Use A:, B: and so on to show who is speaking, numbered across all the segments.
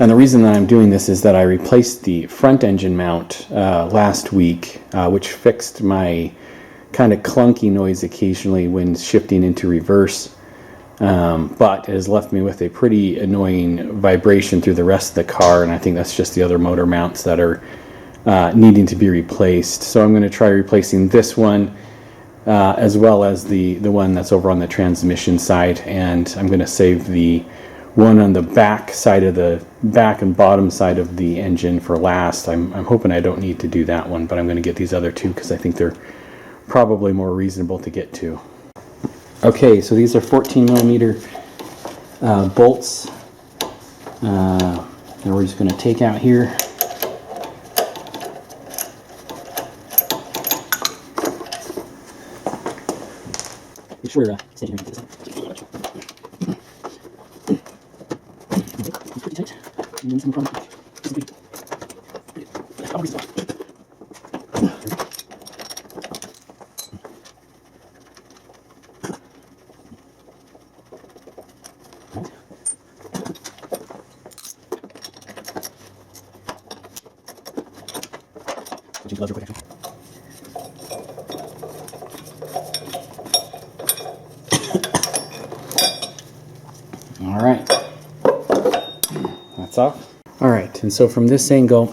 A: And the reason that I'm doing this is that I replaced the front engine mount last week, which fixed my kind of clunky noise occasionally when shifting into reverse, but it has left me with a pretty annoying vibration through the rest of the car, and I think that's just the other motor mounts that are needing to be replaced. So I'm going to try replacing this one as well as the one that's over on the transmission side, and I'm going to save the one on the back side of the back and bottom side of the engine for last. I'm hoping I don't need to do that one, but I'm going to get these other two because I think they're probably more reasonable to get to. Okay, so these are 14 millimeter bolts, and we're just going to take out here. Sure, stay here. Pretty tight. And then some all right, that's off. All right, and so from this angle,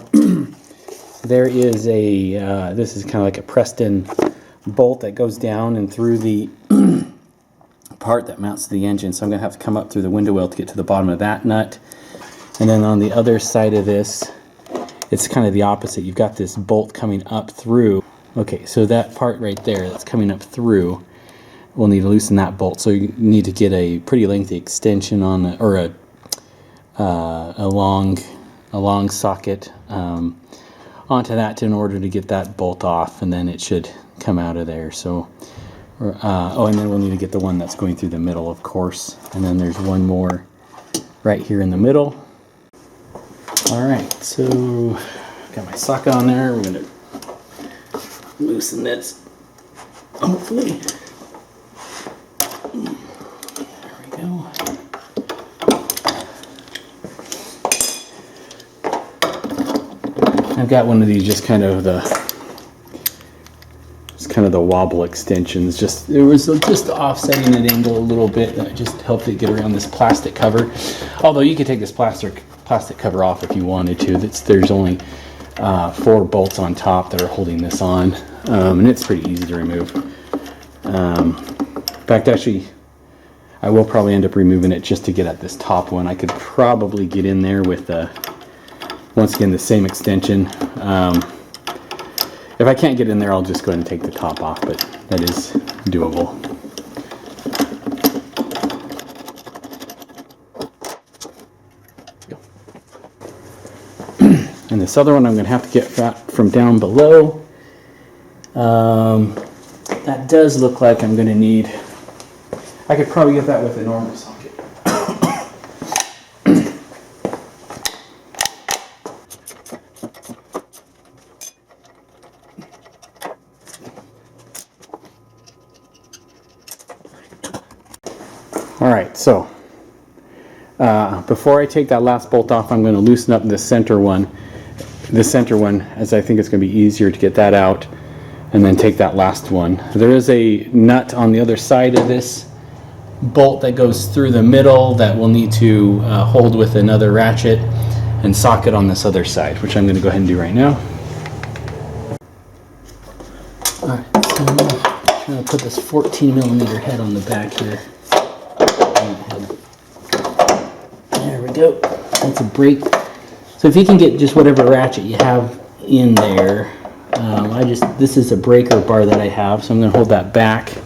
A: there is a, this is kind of like a pressed-in bolt that goes down and through the part that mounts to the engine. So I'm going to have to come up through the window well to get to the bottom of that nut. And then on the other side of this, it's kind of the opposite. You've got this bolt coming up through. Okay, so that part right there that's coming up through, we'll need to loosen that bolt. So you need to get a pretty lengthy extension on the, or a long socket onto that in order to get that bolt off, and then it should come out of there. So, oh, and then we'll need to get the one that's going through the middle, of course. And then there's one more right here in the middle. All right, so got my socket on there. We're gonna loosen this, hopefully. There we go. I've got one of these just kind of the wobble extensions. Just it was just offsetting an angle a little bit. That just helped it get around this plastic cover. Although you could take this plastic cover off if you wanted to. There's only 4 bolts on top that are holding this on, and it's pretty easy to remove. In fact, actually, I will probably end up removing it just to get at this top one. I could probably get in there with once again the same extension. If I can't get in there, I'll just go ahead and take the top off, but that is doable. And this other one I'm going to have to get from down below. That does look like I'm going to need, I could probably get that with a normal socket. All right, so before I take that last bolt off, I'm going to loosen up the center one. As I think it's going to be easier to get that out, and then take that last one. There is a nut on the other side of this bolt that goes through the middle that we'll need to hold with another ratchet and socket on this other side, which I'm going to go ahead and do right now. All right, so I'm going to put this 14 millimeter head on the back here. There we go. That's a brake. So if you can get just whatever ratchet you have in there, this is a breaker bar that I have, so I'm going to hold that back,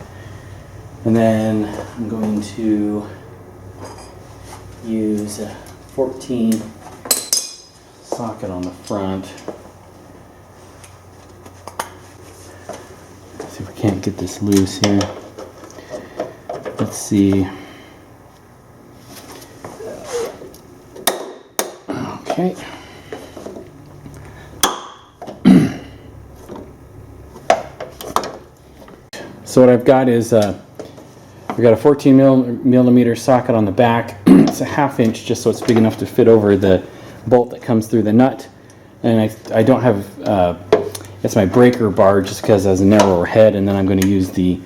A: and then I'm going to use a 14 socket on the front. Let's see if we can't get this loose here. Let's see. Okay. So what I've got is I've got a 14 millimeter socket on the back. It's a 1/2 inch, just so it's big enough to fit over the bolt that comes through the nut, and I don't have it's my breaker bar just because it has a narrower head, and then I'm going to use the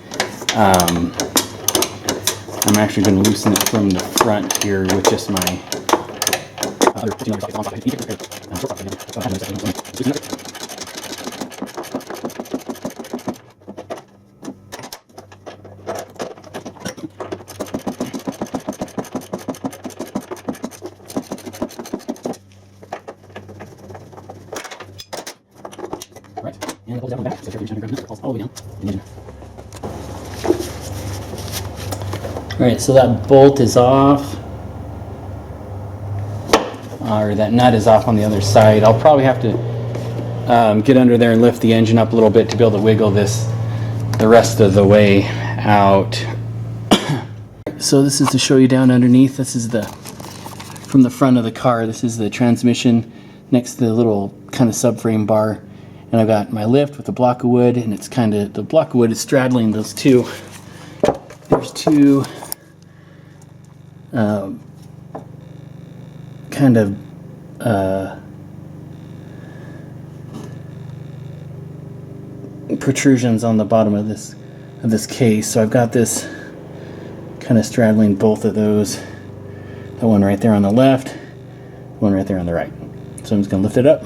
A: I'm actually going to loosen it from the front here with just my right, and it pulls down the back, so if you're trying to grab it, it falls all the way down the engine. Alright, so that bolt is off, or that nut is off on the other side. I'll probably have to get under there and lift the engine up a little bit to be able to wiggle this the rest of the way out. So this is to show you down underneath. This is from the front of the car. This is the transmission next to the little kind of subframe bar. And I've got my lift with the block of wood, and it's kind of, the block of wood is straddling those two. There's two kind of protrusions on the bottom of this case. So I've got this kind of straddling both of those. That one right there on the left, one right there on the right. So I'm just going to lift it up.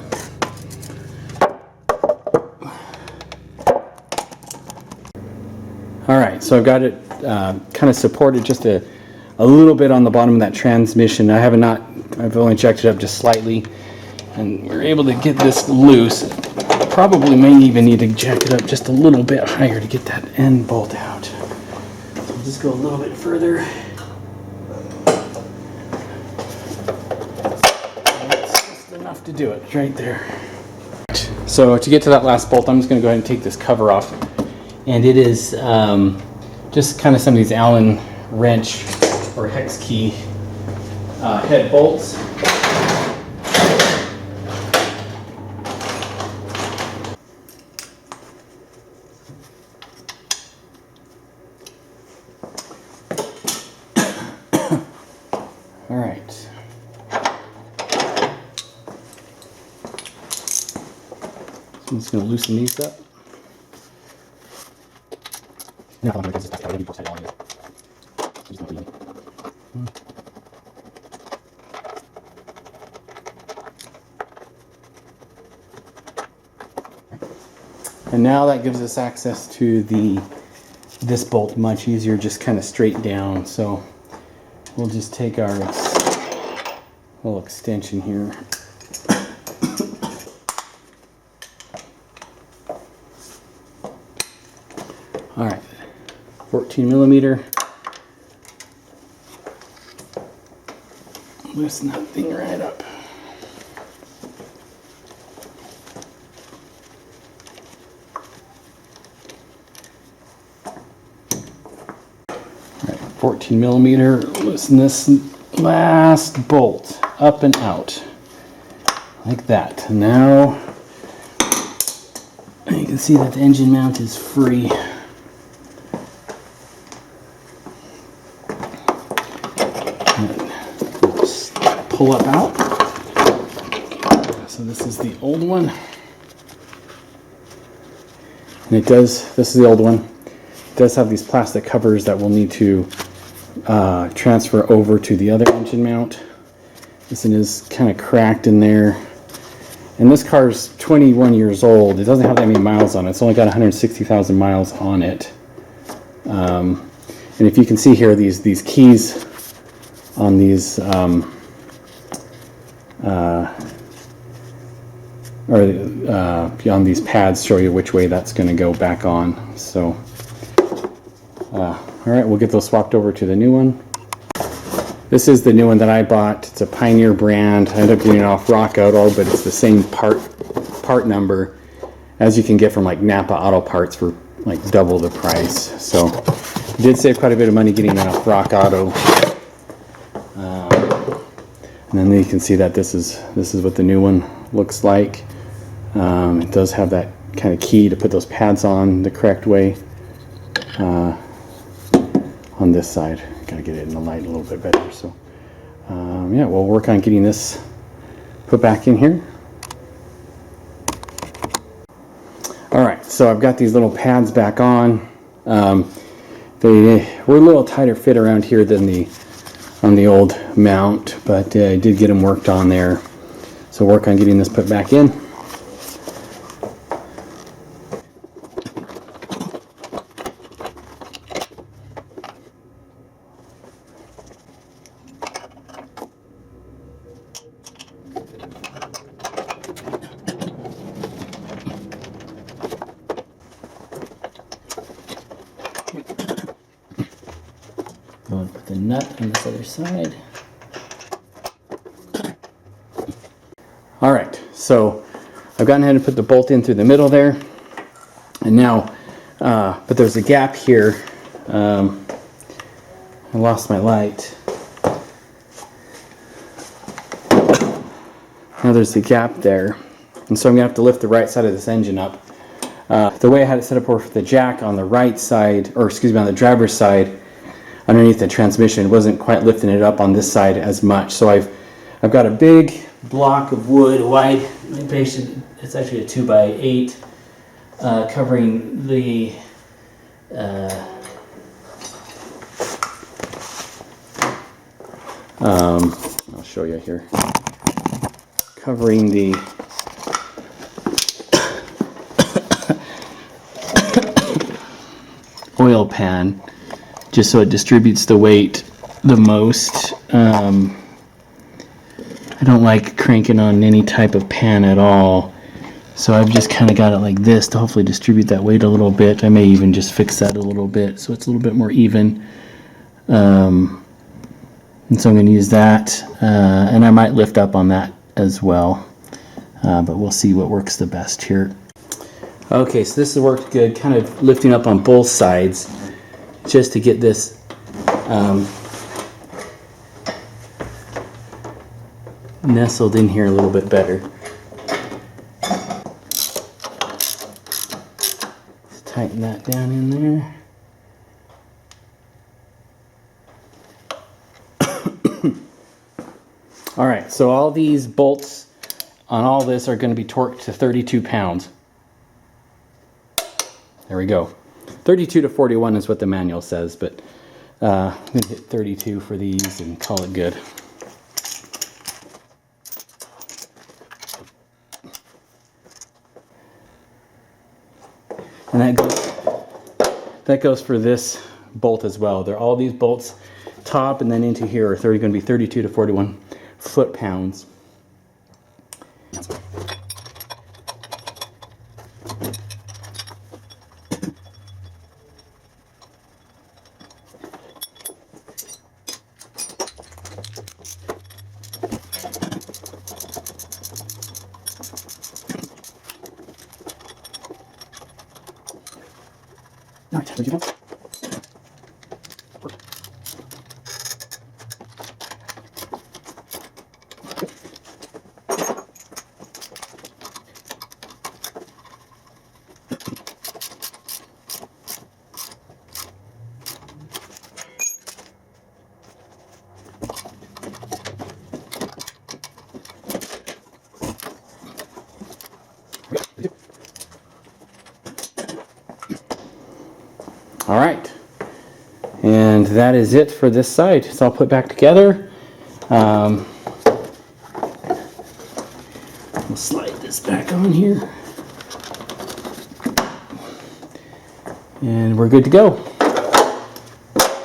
A: Alright, so I've got it kind of supported just a little bit on the bottom of that transmission. I've only jacked it up just slightly, and we're able to get this loose. Probably may even need to jack it up just a little bit higher to get that end bolt out. So I'll just go a little bit further. That's just enough to do it right there. So to get to that last bolt, I'm just going to go ahead and take this cover off. And it is just kind of some of these Allen wrench or hex key head bolts. All right. So I'm just going to loosen these up. And now that gives us access to this bolt much easier, just kind of straight down. So we'll just take our little extension here. All right, 14 millimeter. Loosen that thing right up. All right, 14 millimeter. Loosen this last bolt up and out like that. Now you can see that the engine mount is free. Pull up out. So this is the old one. And this is the old one. It does have these plastic covers that we'll need to transfer over to the other engine mount. This one is kind of cracked in there. And this car is 21 years old. It doesn't have that many miles on it. It's only got 160,000 miles on it. And if you can see here, these keys on these on these pads show you which way that's going to go back on. So all right, we'll get those swapped over to the new one. This is the new one that I bought. It's a Pioneer brand. I ended up getting it off Rock Auto, but it's the same part number as you can get from like Napa Auto Parts for like double the price. So I did save quite a bit of money getting it off Rock Auto. And then you can see that this is what the new one looks like. It does have that kind of key to put those pads on the correct way on this side. Gotta get it in the light a little bit better. So yeah, we'll work on getting this put back in here. All right, so I've got these little pads back on. They were a little tighter fit around here than on the old mount, but I did get them worked on there. So work on getting this put back in. Go and put the nut on this other side. All right, so I've gotten ahead and put the bolt in through the middle there. And now, but there's a gap here. I lost my light. Now there's a gap there. And so I'm gonna have to lift the right side of this engine up. The way I had it set up for the jack on the right side, or excuse me, on the driver's side, underneath the transmission, wasn't quite lifting it up on this side as much. So I've got a big block of wood, wide, it's actually a 2x8, covering the I'll show you here, covering the oil pan, just so it distributes the weight the most. I don't like cranking on any type of pan at all, so I've just kind of got it like this to hopefully distribute that weight a little bit. I may even just fix that a little bit so it's a little bit more even. And so I'm going to use that, and I might lift up on that as well, but we'll see what works the best here. Okay, so this has worked good, kind of lifting up on both sides just to get this nestled in here a little bit better. Let's tighten that down in there. All right, so all these bolts on all this are going to be torqued to 32 pounds. There we go. 32 to 41 is what the manual says, but I'm going to hit 32 for these and call it good. And that goes for this bolt as well. All these bolts, top and then into here, are going to be 32 to 41 foot-pounds. All right, would you go? All right, and that is it for this side. It's all put back together. We'll slide this back on here, and we're good to go.